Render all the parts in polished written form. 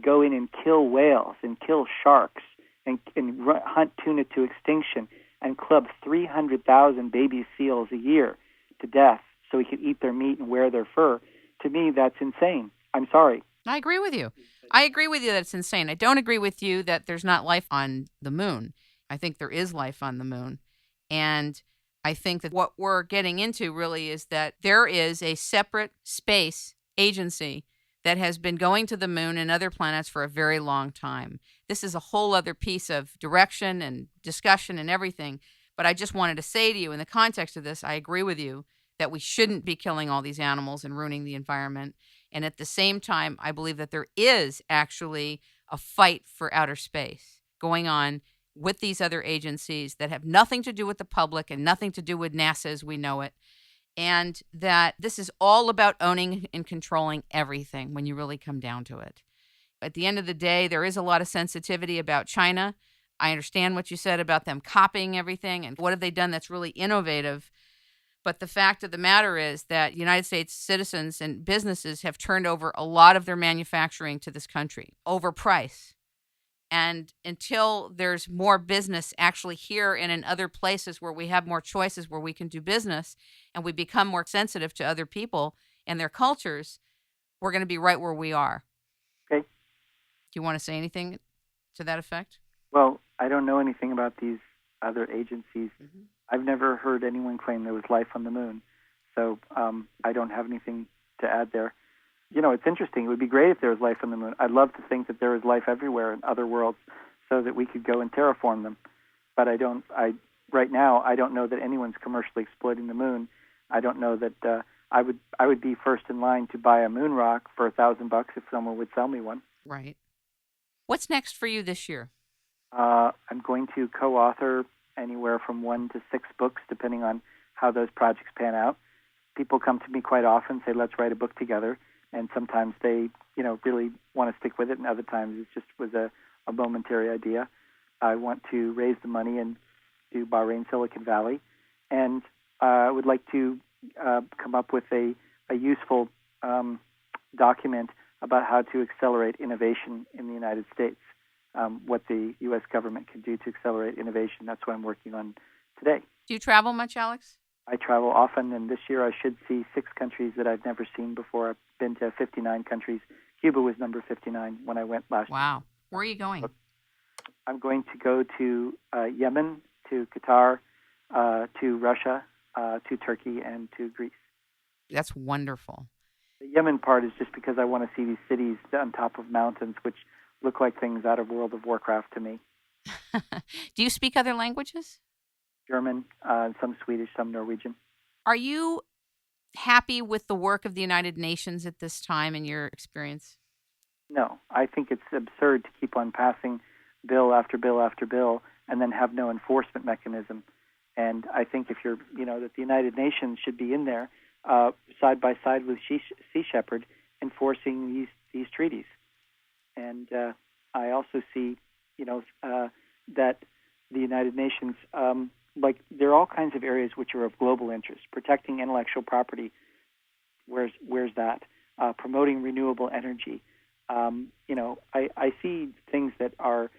go in and kill whales and kill sharks and hunt tuna to extinction and club 300,000 baby seals a year to death so we could eat their meat and wear their fur, to me, that's insane. I'm sorry. I agree with you. I agree with you that it's insane. I don't agree with you that there's not life on the moon. I think there is life on the moon. And I think that what we're getting into really is that there is a separate space agency that has been going to the moon and other planets for a very long time. This is a whole other piece of direction and discussion and everything. But I just wanted to say to you, in the context of this, I agree with you that we shouldn't be killing all these animals and ruining the environment. And at the same time, I believe that there is actually a fight for outer space going on with these other agencies that have nothing to do with the public and nothing to do with NASA as we know it. And that this is all about owning and controlling everything when you really come down to it. At the end of the day, there is a lot of sensitivity about China. I understand what you said about them copying everything and what have they done that's really innovative. But the fact of the matter is that United States citizens and businesses have turned over a lot of their manufacturing to this country over price. And until there's more business actually here and in other places where we have more choices where we can do business and we become more sensitive to other people and their cultures, we're going to be right where we are. Okay. Do you want to say anything to that effect? Well, I don't know anything about these other agencies. Mm-hmm. I've never heard anyone claim there was life on the moon, so I don't have anything to add there. You know, it's interesting. It would be great if there was life on the moon. I'd love to think that there is life everywhere in other worlds so that we could go and terraform them. But right now, I don't know that anyone's commercially exploiting the moon. I don't know that I would be first in line to buy a moon rock for $1,000 if someone would sell me one. Right. What's next for you this year? I'm going to co-author anywhere from 1 to 6 books, depending on how those projects pan out. People come to me quite often, say, let's write a book together. And sometimes they, really want to stick with it, and other times it just was a momentary idea. I want to raise the money and do Bahrain, Silicon Valley. And I would like to come up with a useful document about how to accelerate innovation in the United States, what the U.S. government can do to accelerate innovation. That's what I'm working on today. Do you travel much, Alex? I travel often, and this year I should see 6 countries that I've never seen before. I've been to 59 countries. Cuba was number 59 when I went last year. Wow. Where are you going? I'm going to go to Yemen, to Qatar, to Russia, to Turkey, and to Greece. That's wonderful. The Yemen part is just because I want to see these cities on top of mountains, which look like things out of World of Warcraft to me. Do you speak other languages? German, some Swedish, some Norwegian. Are you happy with the work of the United Nations at this time in your experience? No. I think it's absurd to keep on passing bill after bill after bill and then have no enforcement mechanism. And I think if you're, that the United Nations should be in there side by side with Sea Shepherd enforcing these treaties. And I also see, that the United Nations, there are all kinds of areas which are of global interest. Protecting intellectual property, where's that? Promoting renewable energy. I see things that are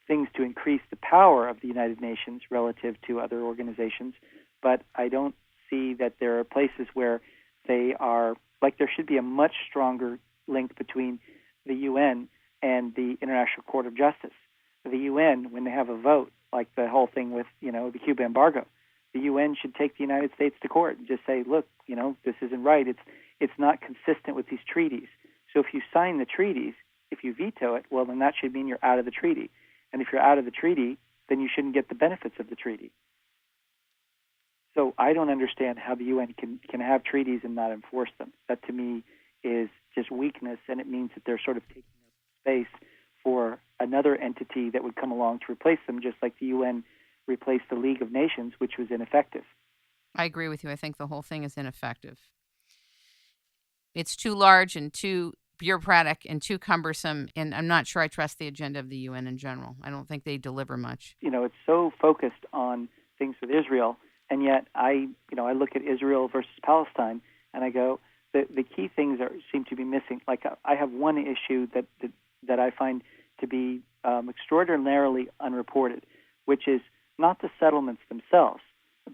things to increase the power of the United Nations relative to other organizations, but I don't see that there are places where they are, there should be a much stronger link between the UN and the International Court of Justice. The UN, when they have a vote, like the whole thing with, the Cuba embargo, the UN should take the United States to court and just say, look, this isn't right. It's not consistent with these treaties. So if you sign the treaties, if you veto it, well, then that should mean you're out of the treaty. And if you're out of the treaty, then you shouldn't get the benefits of the treaty. So I don't understand how the UN can have treaties and not enforce them. That, to me, is just weakness, and it means that they're sort of taking up space for another entity that would come along to replace them, just like the UN replaced the League of Nations, which was ineffective. I agree with you. I think the whole thing is ineffective. It's too large and too bureaucratic and too cumbersome, and I'm not sure I trust the agenda of the UN in general. I don't think they deliver much. It's so focused on things with Israel, and yet I look at Israel versus Palestine, and I go, the key things seem to be missing. I have one issue that that I find to be extraordinarily unreported, which is not the settlements themselves,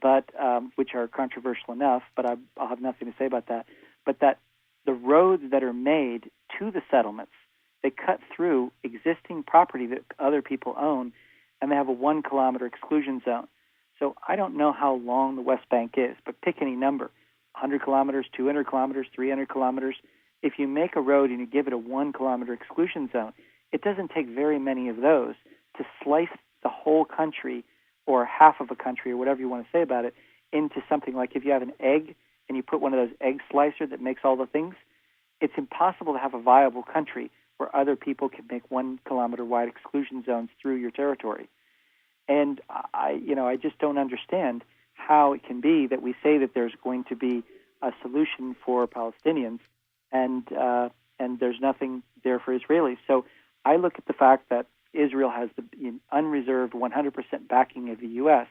but which are controversial enough, but I'll have nothing to say about that, but that the roads that are made to the settlements, they cut through existing property that other people own, and they have a 1 kilometer exclusion zone. So I don't know how long the West Bank is, but pick any number, 100 kilometers, 200 kilometers, 300 kilometers. If you make a road and you give it a 1 kilometer exclusion zone, it doesn't take very many of those to slice the whole country or half of a country or whatever you want to say about it into something like if you have an egg and you put one of those egg slicer that makes all the things, it's impossible to have a viable country where other people can make 1 kilometer wide exclusion zones through your territory. And I just don't understand how it can be that we say that there's going to be a solution for Palestinians and there's nothing there for Israelis. So I look at the fact that Israel has the unreserved 100% backing of the U.S.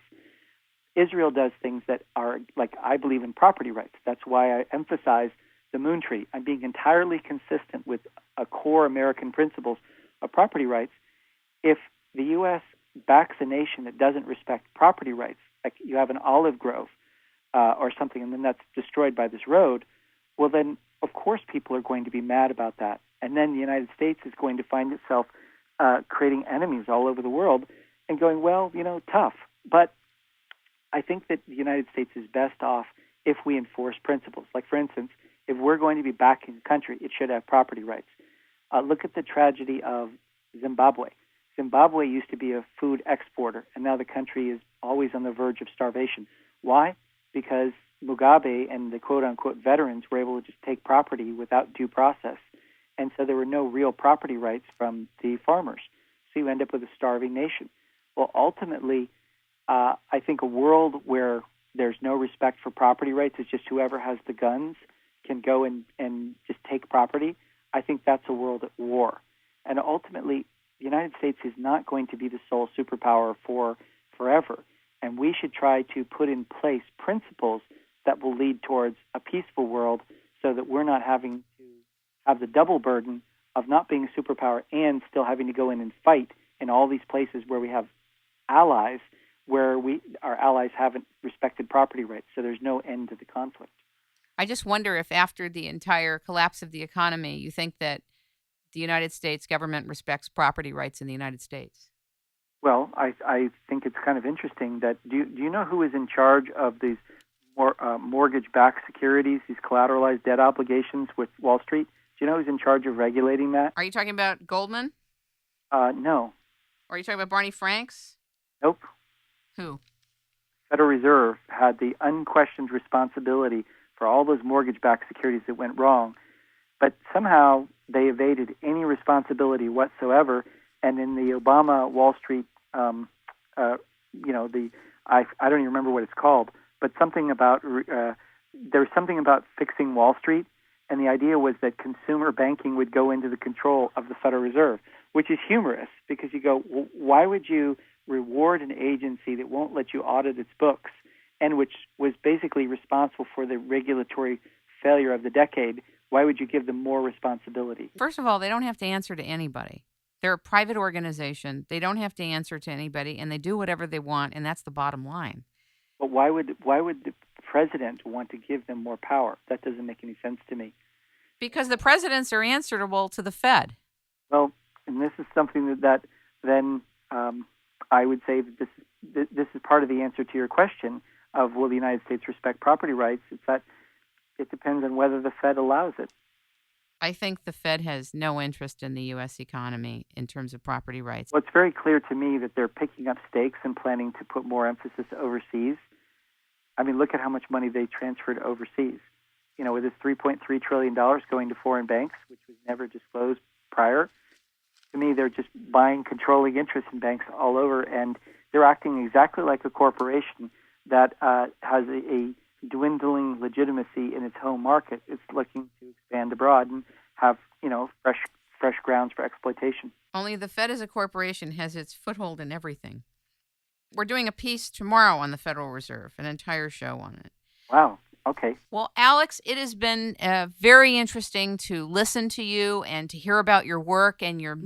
Israel does things that are, like, I believe in property rights. That's why I emphasize the Moon Tree. I'm being entirely consistent with a core American principles of property rights. If the U.S. backs a nation that doesn't respect property rights, like you have an olive grove or something, and then that's destroyed by this road, well, then, of course, people are going to be mad about that. And then the United States is going to find itself creating enemies all over the world and going, well, tough. But I think that the United States is best off if we enforce principles. Like, for instance, if we're going to be backing a country, it should have property rights. Look at the tragedy of Zimbabwe. Zimbabwe used to be a food exporter, and now the country is always on the verge of starvation. Why? Because Mugabe and the quote-unquote veterans were able to just take property without due process. And so there were no real property rights from the farmers. So you end up with a starving nation. Well, ultimately, I think a world where there's no respect for property rights is just whoever has the guns can go and just take property. I think that's a world at war. And ultimately, the United States is not going to be the sole superpower for forever. And we should try to put in place principles that will lead towards a peaceful world so that we're not having to have the double burden of not being a superpower and still having to go in and fight in all these places where we have allies, where our allies haven't respected property rights. So there's no end to the conflict. I just wonder if after the entire collapse of the economy, you think that the United States government respects property rights in the United States. Well, I think it's kind of interesting that do you know who is in charge of these mortgage-backed securities, these collateralized debt obligations with Wall Street? Do you know who's in charge of regulating that? Are you talking about Goldman? No. Or are you talking about Barney Franks? Nope. Who? Federal Reserve had the unquestioned responsibility for all those mortgage-backed securities that went wrong, but somehow they evaded any responsibility whatsoever. And in the Obama Wall Street, I don't even remember what it's called, but something about there was something about fixing Wall Street, and the idea was that consumer banking would go into the control of the Federal Reserve, which is humorous because you go, well, why would you reward an agency that won't let you audit its books and which was basically responsible for the regulatory failure of the decade? Why would you give them more responsibility? First of all, they don't have to answer to anybody. They're a private organization. They don't have to answer to anybody, and they do whatever they want, and that's the bottom line. But why would the president want to give them more power? That doesn't make any sense to me. Because the presidents are answerable to the Fed. Well, and this is something that then I would say that this is part of the answer to your question of will the United States respect property rights? It's that it depends on whether the Fed allows it. I think the Fed has no interest in the U.S. economy in terms of property rights. Well, it's very clear to me that they're picking up stakes and planning to put more emphasis overseas. I mean, look at how much money they transferred overseas. With this $3.3 trillion going to foreign banks, which was never disclosed prior. To me, they're just buying controlling interest in banks all over, and they're acting exactly like a corporation that has a dwindling legitimacy in its home market. It's looking to expand abroad and have, fresh grounds for exploitation. Only the Fed as a corporation has its foothold in everything. We're doing a piece tomorrow on the Federal Reserve, an entire show on it. Wow. Okay. Well, Alex, it has been very interesting to listen to you and to hear about your work and your